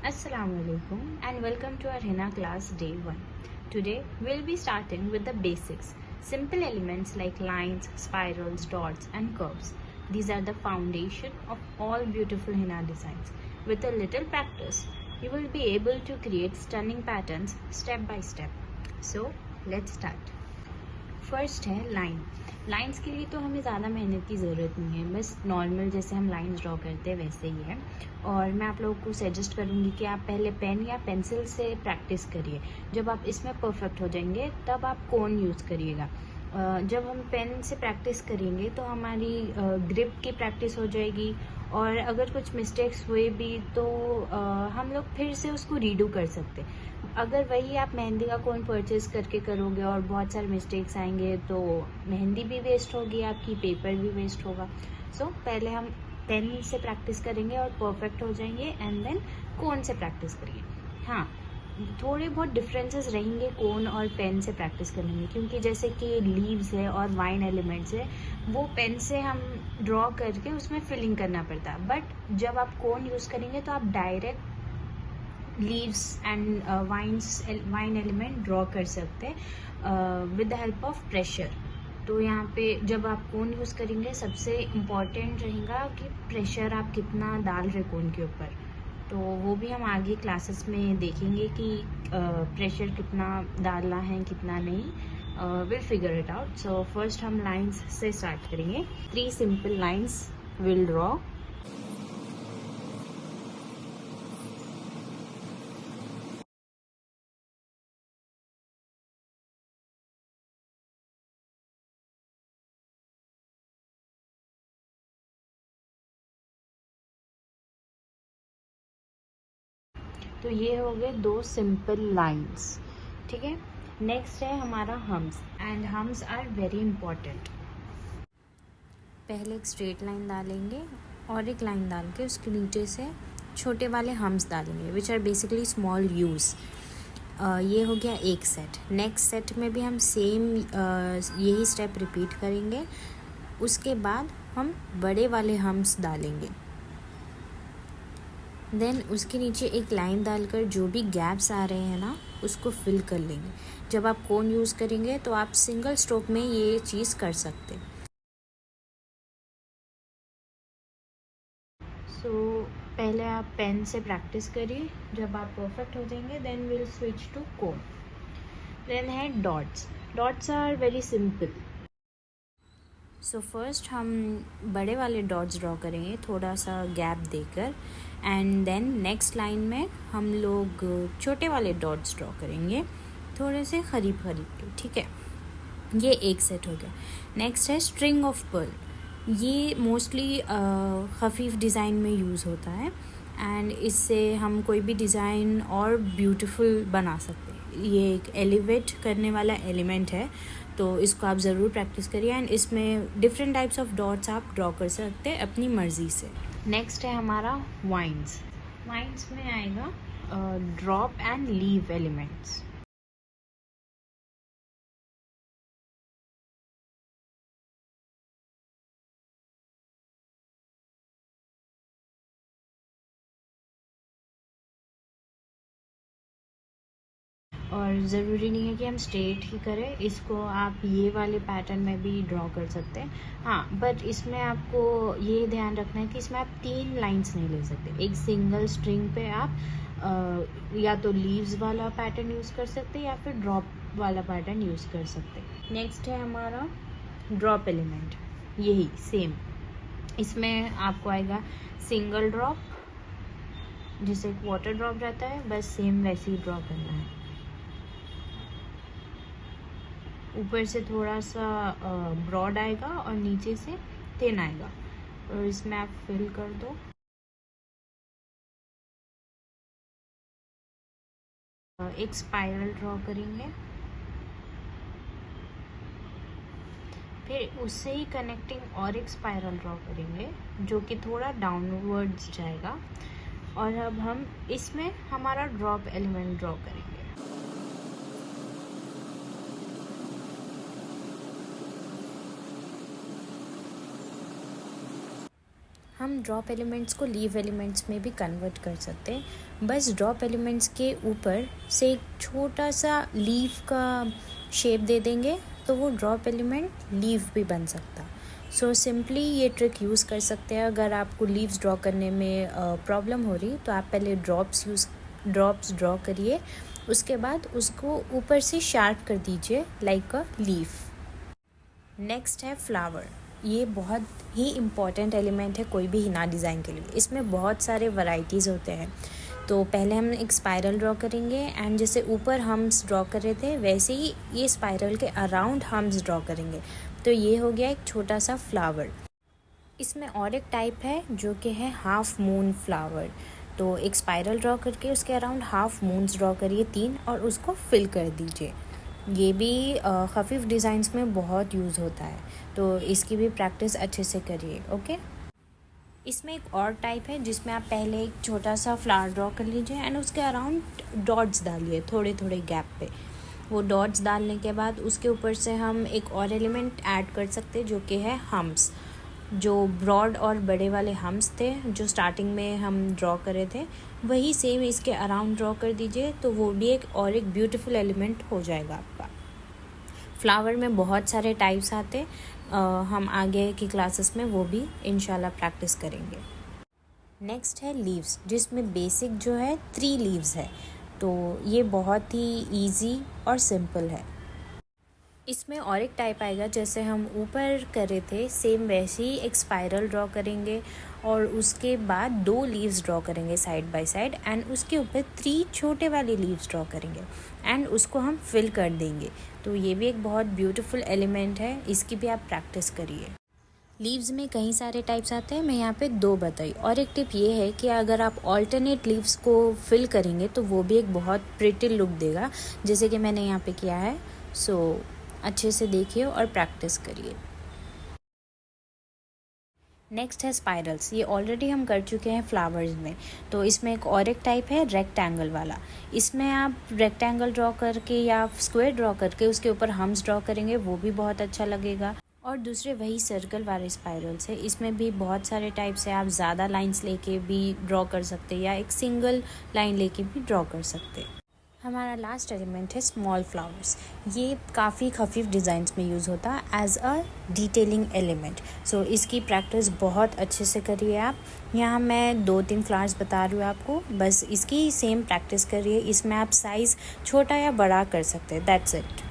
Assalamualaikum and welcome to our henna class day 1. Today we'll be starting with the basics, simple elements like lines, spirals, dots and curves. These are the foundation of all beautiful henna designs. With a little practice, you will be able to create stunning patterns step by step. So let's start. First है line. Lines के लिए तो हमें ज़्यादा मेहनत की ज़रूरत नहीं है, बस नॉर्मल जैसे हम लाइंस ड्रॉ करते हैं वैसे ही है. और मैं आप लोगों को सजेस्ट करूँगी कि आप पहले पेन या पेंसिल से प्रैक्टिस करिए. जब आप इसमें परफेक्ट हो जाएंगे तब आप कोन यूज़ करिएगा. जब हम पेन से प्रैक्टिस करेंगे तो हमारी ग्रिप की प्रैक्टिस हो जाएगी, और अगर कुछ मिस्टेक्स हुए भी तो हम लोग फिर से उसको रीडू कर सकते. अगर वही आप मेहंदी का कोन परचेज करके करोगे और बहुत सारे मिस्टेक्स आएंगे तो मेहंदी भी वेस्ट होगी आपकी, पेपर भी वेस्ट होगा. सो पहले हम पेन से प्रैक्टिस करेंगे और परफेक्ट हो जाएंगे एंड देन कोन से प्रैक्टिस करिए. हाँ, थोड़े बहुत डिफरेंसेस रहेंगे कोन और पेन से प्रैक्टिस करने में, क्योंकि जैसे कि लीव्स है और वाइन एलिमेंट्स है वो पेन से हम ड्रॉ करके उसमें फिलिंग करना पड़ता है, बट जब आप कोन यूज़ करेंगे तो आप direct leaves and wine element draw कर सकते हैं with the help of pressure. तो यहाँ पे जब आप कोन यूज़ करेंगे सबसे इम्पॉर्टेंट रहेगा कि प्रेशर आप कितना डाल रहे कोन के ऊपर. तो वो भी हम आगे क्लासेस में देखेंगे कि प्रेशर कितना डालना है कितना नहीं. Will figure it out. So first हम लाइंस से स्टार्ट करेंगे. 3 सिंपल लाइंस विल ड्रॉ. तो ये हो गए 2 सिंपल लाइंस. ठीक है, नेक्स्ट है हमारा hems, and hems are very important. पहले एक स्ट्रेट लाइन डालेंगे और एक लाइन डाल के उसके नीचे से छोटे वाले हम्स डालेंगे which are basically small use. ये हो गया एक सेट. नेक्स्ट सेट में भी हम सेम यही स्टेप रिपीट करेंगे. उसके बाद हम बड़े वाले हम्स डालेंगे. देन उसके नीचे एक लाइन डालकर जो भी गैप्स आ रहे हैं ना उसको फिल कर लेंगे. जब आप कोन यूज़ करेंगे तो आप सिंगल स्ट्रोक में ये चीज़ कर सकते. सो पहले आप पेन से प्रैक्टिस करिए. जब आप परफेक्ट हो जाएंगे then will switch to cone. Then है dots. Dots are very simple. So first हम बड़े वाले डॉट्स ड्रॉ करेंगे थोड़ा सा गैप देकर, एंड देन नेक्स्ट लाइन में हम लोग छोटे वाले डॉट्स ड्रॉ करेंगे थोड़े से करीब करीब के. ठीक है, ये एक सेट हो गया. नेक्स्ट है स्ट्रिंग ऑफ पर्ल. ये मोस्टली खफीफ डिज़ाइन में यूज़ होता है एंड इससे हम कोई भी डिज़ाइन और ब्यूटीफुल बना सकते हैं. ये एक एलिवेट करने वाला एलिमेंट है, तो इसको आप ज़रूर प्रैक्टिस करिए. एंड इसमें डिफरेंट टाइप्स ऑफ डॉट्स आप ड्रॉ कर सकते हैं अपनी मर्ज़ी से. नेक्स्ट है हमारा वाइन्स. वाइन्स में आएगा ड्रॉप एंड लीव एलिमेंट्स. और ज़रूरी नहीं है कि हम स्ट्रेट ही करें, इसको आप ये वाले पैटर्न में भी ड्रॉ कर सकते हैं. हाँ, बट इसमें आपको ये ध्यान रखना है कि इसमें आप 3 लाइंस नहीं ले सकते. एक सिंगल स्ट्रिंग पे आप या तो लीव्स वाला पैटर्न यूज़ कर सकते हैं या फिर ड्रॉप वाला पैटर्न यूज़ कर सकते हैं. नेक्स्ट है हमारा ड्रॉप एलिमेंट. यही सेम, इसमें आपको आएगा सिंगल ड्रॉप, जैसे एक वाटर ड्रॉप रहता है, बस सेम वैसे ही ड्रॉ करना है. ऊपर से थोड़ा सा ब्रॉड आएगा और नीचे से थिन आएगा, और इसमें आप फिल कर दो. एक स्पाइरल ड्रॉ करेंगे, फिर उससे ही कनेक्टिंग और एक स्पाइरल ड्रॉ करेंगे जो कि थोड़ा डाउनवर्ड्स जाएगा. और अब हम इसमें हमारा ड्रॉप एलिमेंट ड्रॉ करेंगे. हम ड्रॉप एलिमेंट्स को लीव एलिमेंट्स में भी कन्वर्ट कर सकते हैं। बस ड्रॉप एलिमेंट्स के ऊपर से एक छोटा सा लीव का शेप दे देंगे तो वो ड्रॉप एलिमेंट लीव भी बन सकता। सो सिंपली ये ट्रिक यूज़ कर सकते हैं। अगर आपको लीव्स ड्रॉ करने में प्रॉब्लम हो रही तो आप पहले ड्रॉप्स ड्रॉ करिए, उसके बाद उसको ऊपर से शार्प कर दीजिए लाइक अ लीफ। नेक्स्ट है फ्लावर। ये बहुत ही इम्पॉर्टेंट एलिमेंट है कोई भी हिना डिज़ाइन के लिए। इसमें बहुत सारे वैरायटीज़ होते हैं। तो पहले हम एक स्पाइरल ड्रॉ करेंगे एंड जैसे ऊपर हम्स ड्रॉ कर रहे थे वैसे ही ये स्पाइरल के अराउंड हम्स ड्रॉ करेंगे। तो ये हो गया एक छोटा सा फ्लावर। इसमें और एक टाइप है जो कि है हाफ मून फ्लावर। तो एक स्पाइरल ड्रॉ करके उसके अराउंड हाफ मून्स ड्रॉ करिए 3 और उसको फिल कर दीजिए। ये भी खफीफ डिज़ाइंस में बहुत यूज़ होता है, तो इसकी भी प्रैक्टिस अच्छे से करिए। ओके, इसमें एक और टाइप है जिसमें आप पहले एक छोटा सा फ्लावर ड्रॉ कर लीजिए एंड उसके अराउंड डॉट्स डालिए थोड़े थोड़े गैप पे। वो डॉट्स डालने के बाद उसके ऊपर से हम एक और एलिमेंट ऐड कर सकते हैं जो कि है हम्स। जो ब्रॉड और बड़े वाले हम्स थे जो स्टार्टिंग में हम ड्रॉ करे थे वही सेम इसके अराउंड ड्रॉ कर दीजिए, तो वो भी एक ब्यूटीफुल एलिमेंट हो जाएगा आपका। फ्लावर में बहुत सारे टाइप्स आते, हम आगे की क्लासेस में वो भी इंशाल्लाह प्रैक्टिस करेंगे। नेक्स्ट है लीव्स, जिसमें बेसिक जो है 3 लीव्स है। तो ये बहुत ही इजी और सिंपल है। इसमें और एक टाइप आएगा जैसे हम ऊपर करे थे सेम वैसे ही एक स्पाइरल ड्रॉ करेंगे और उसके बाद 2 लीव्स ड्रॉ करेंगे साइड बाय साइड एंड उसके ऊपर 3 छोटे वाले लीव्स ड्रॉ करेंगे एंड उसको हम फिल कर देंगे। तो ये भी एक बहुत ब्यूटीफुल एलिमेंट है, इसकी भी आप प्रैक्टिस करिए। लीव्स में कई सारे टाइप्स आते हैं, मैं यहाँ पे 2 बताई। और एक टिप ये है कि अगर आप ऑल्टरनेट लीव्स को फिल करेंगे तो वो भी एक बहुत प्रिटी लुक देगा, जैसे कि मैंने यहाँ पे किया है। सो अच्छे से देखिए और प्रैक्टिस करिए। नेक्स्ट है स्पाइरल्स। ये ऑलरेडी हम कर चुके हैं फ्लावर्स में। तो इसमें एक टाइप है रेक्टेंगल वाला। इसमें आप रेक्टेंगल ड्रॉ करके या स्क्वायर ड्रॉ करके उसके ऊपर हम्स ड्रॉ करेंगे, वो भी बहुत अच्छा लगेगा। और दूसरे वही सर्कल वाले स्पाइरल्स है, इसमें भी बहुत सारे टाइप्स है। आप ज़्यादा लाइंस लेके भी ड्रॉ कर सकते हैं या एक सिंगल लाइन लेके भी ड्रॉ कर सकते हैं। हमारा लास्ट एलिमेंट है स्मॉल फ्लावर्स। ये काफ़ी खफीफ डिज़ाइंस में यूज़ होता है एज अ डिटेलिंग एलिमेंट। सो इसकी प्रैक्टिस बहुत अच्छे से करिए आप। यहाँ मैं 2-3 फ्लावर्स बता रही हूँ आपको, बस इसकी सेम प्रैक्टिस करिए। इसमें आप साइज़ छोटा या बड़ा कर सकते हैं, दैट्स इट।